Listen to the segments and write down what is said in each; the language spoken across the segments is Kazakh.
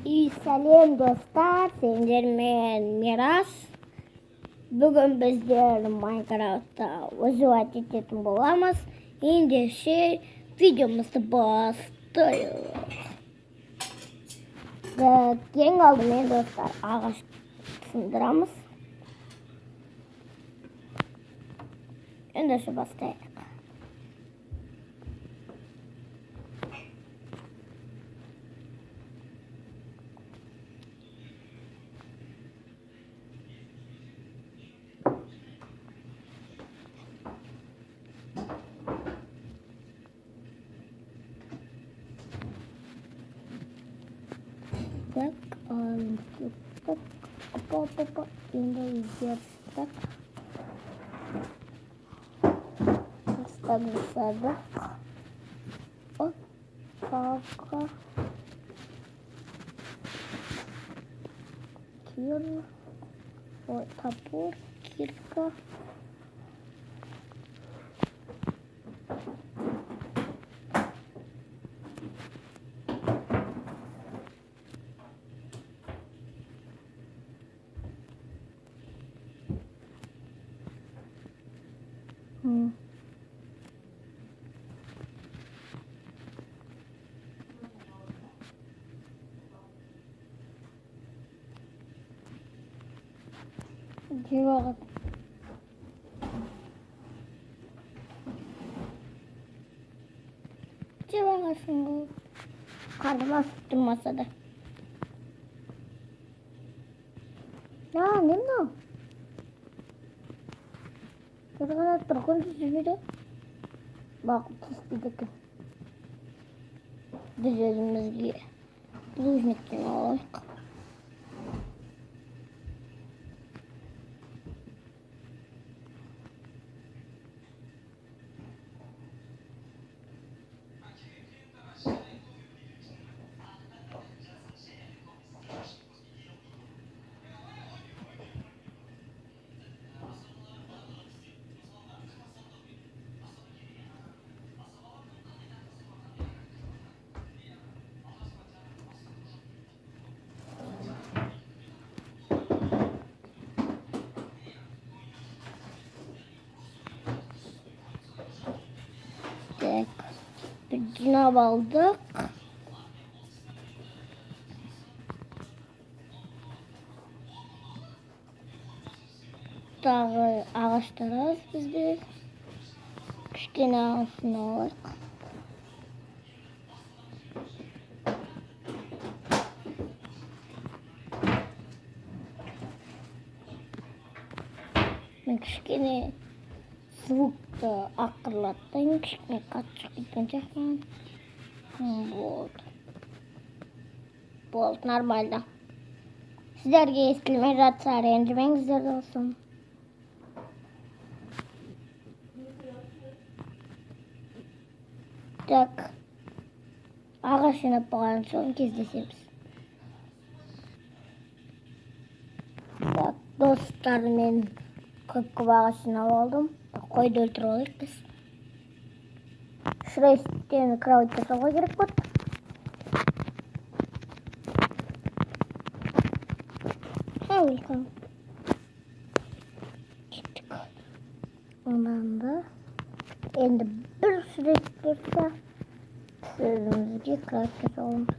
Сәлем достар, сендер мен Мирас. Бүгін біздер Майнкрафтта выживать ететін боламыз. Ендеше видеомызды бастайық. Ең алдымен достар ағаш сындырамыз. Ендеше бастайық. Так, опа, енді өзгерістік. Так жасадық. Опа. Топор, кирка. Жоқ. Жевағасын ғой. Қарбасып тұрмаса да. Не мынау? Бір ғана тұрғын жібеді. Бақып түспейді екен. Біз өзімізге плужниктен алайық. Bir cinav aldık. Dağı ağaçlarız bizde. Küçükten ağaçını aldık. Ben küçükten звукты ақырлаттың, кішкене қатты кеткен жақпан. Болды, нормально. Сіздерге естілмей жатса ренжімеңіздер досым. Так, ағаш жинап болған соң кездесеміз. Так, достар, мен көп ағаш жинап алдым. Қойды өлтіріп алайық біз. Шырайстен кровать жасауға керек болды. Welcome. Кеттік. Ондан да енді бір шырайст болса өзімізге кровать жасауымыз.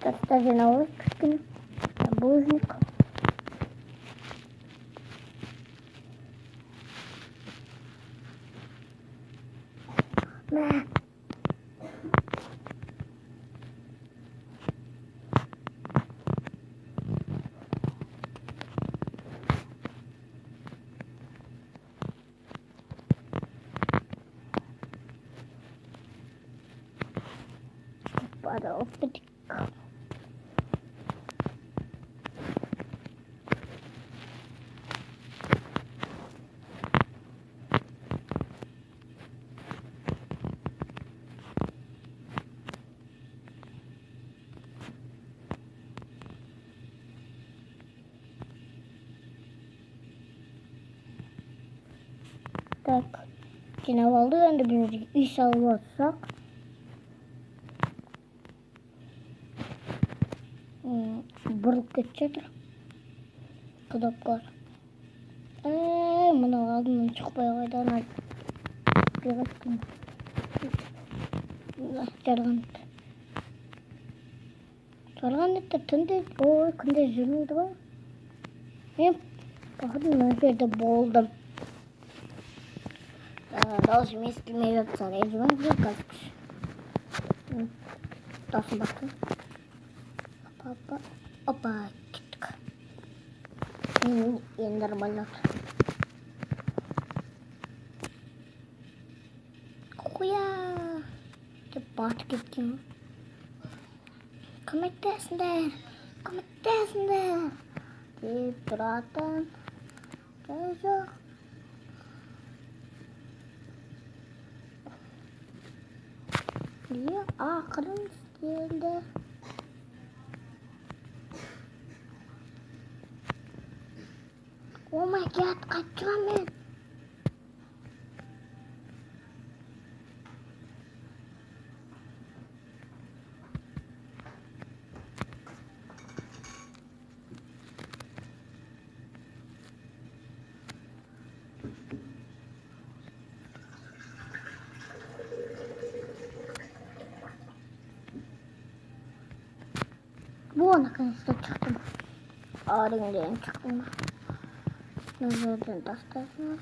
Таста жинауы кішкене булыжник. Para опытик. Так, кино алды, енді біз үй салып отырсақ. Бұрылып кетіп жатыр. Құдапқар. Мынау алдымнан шықпай қойды, ана беріп жарған етті түнде, ой, күнде жүрмейді ғой. Мен походу мына жерде болдым. Дауысым естілмей жатса, ренжімеңіздер қазір. Дауысын бақтым. Опа, кеттік. Енді нормально. Қоя! Деп батып кеткен. Көмектесіңдер! Көмектесіңдер! Деп тұратын. Жоқ. Ақырын істелді. О май гад, қайтқан мен. Во, наконец-то чықтым. Арыңден чықтым. Мына жерден тастайсың.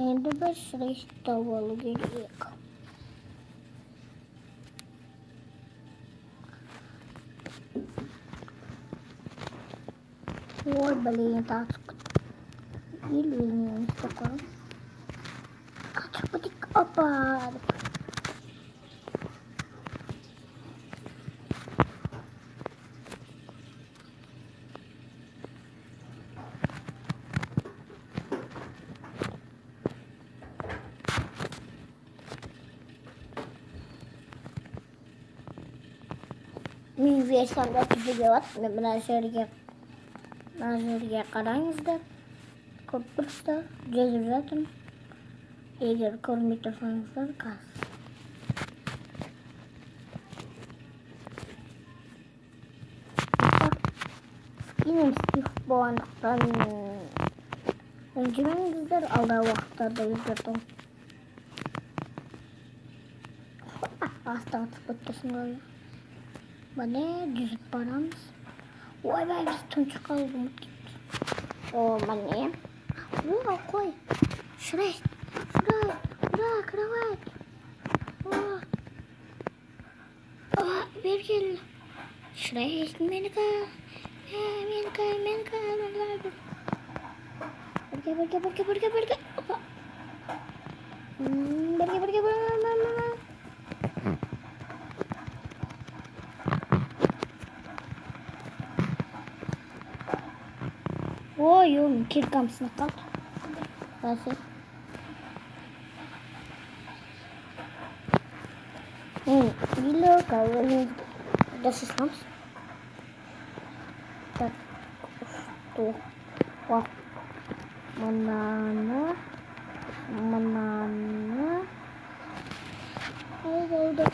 Енді бір сұрышты болу керек. Ой, блин, так. Или не такое. Опа. Мен версиямда түзеге бат. Мен мына жерге қараңыздар. Көріп тұрсыздар, жазып жатырмын. Егер көрмей тұрсаңыздар, қазір. Скинім стих болғандықтан ренжімеңіздер, алдағы уақыттарда өзгертем. Астыға түсіп кеткесін ғой. Міне жүзіп барамыз. Ойбай, біз тұншыққа ұмыт кеттік. О, міне. О, қой. Шырай. Ура, кровать. О, бергел. Шырай, менікі. Менікі. Бірге. Опа. Бірге. Ой, киркам сынып қалды. Басып. Видео досыснамыз. Так, что? Вау. Манана. Oldu.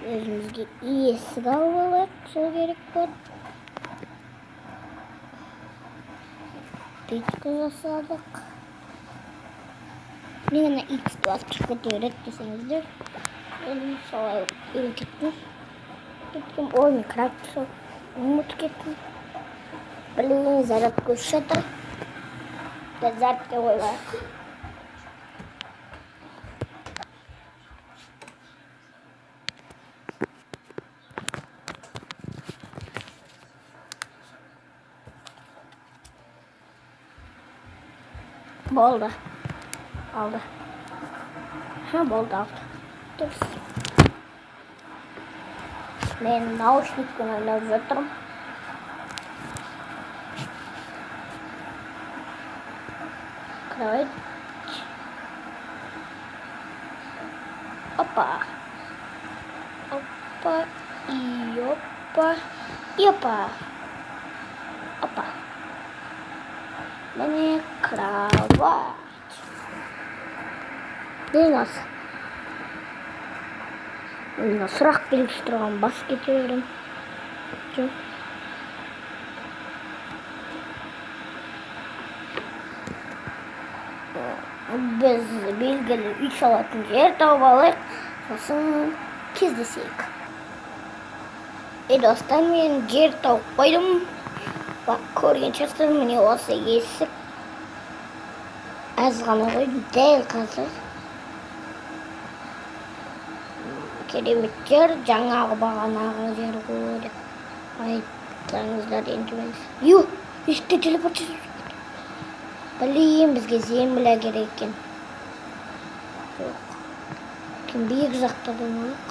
Özümüzge iyisi kalmalı. Şu gerek var. Peki yasadık. Yine X24 öğretmesinizdir. Elim sola gittim. Oyunu kıraktı. Umut gittim. Блин, зарядку счета. Зарядки ойла. Болды. Aldı. Ha, болды, aldı. Dürüst. Ben naушникпен ойнап жатырмын. Кровать. Опа. Опа. И опа. И опа. Опа. Міне кровать. Дейін осы. Сұрақ келіп тұрған бас кетерім. Біз белгілі үй салатын жер тауып алайық, сосын кездесейік. Достар, мен жер тауып қойдым. Бақ, көрген шығарсыз, міне осы есік. Аз ғана қойдым, дәл қазір. Керемет жер, жаңағы бағанағы жер ғой деп айтсаңыздар ренжімеңіз. Ю, есікте телепорт жасап. Блин, бізге земля керек екен. Жоқ. Биік жақта болмақ.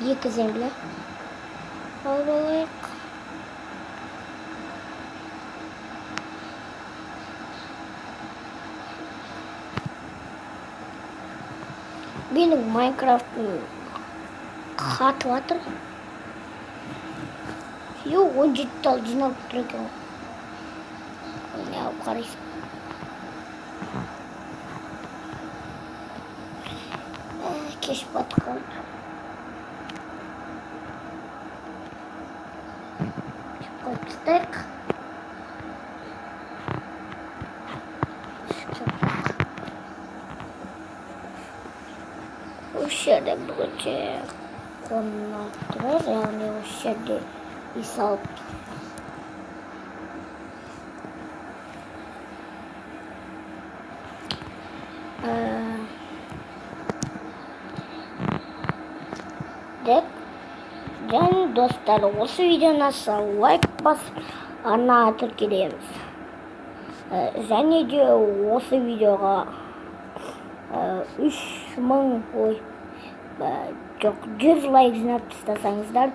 Екі земля. Алып алайық. Менің Майнкрафтым қатып атыр. 17 тал жиналып тұр екен. Не алып қарайсың? Кеш батып қалды. Қойып тастайық. Осы жерде бүгінше қонақ тұрар, яғни осы жерде үй салып. Және достар, осы видеоны лайк басып, арнаға тіркелеміз. Және де осы видеоға 3000 жоқ 100 лайк жинап тастасаңыздар,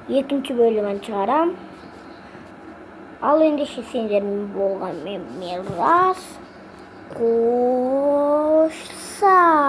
екінші бөлімін шығарам. Ал ендеше сендермен болған мен Мирас. Қош сау.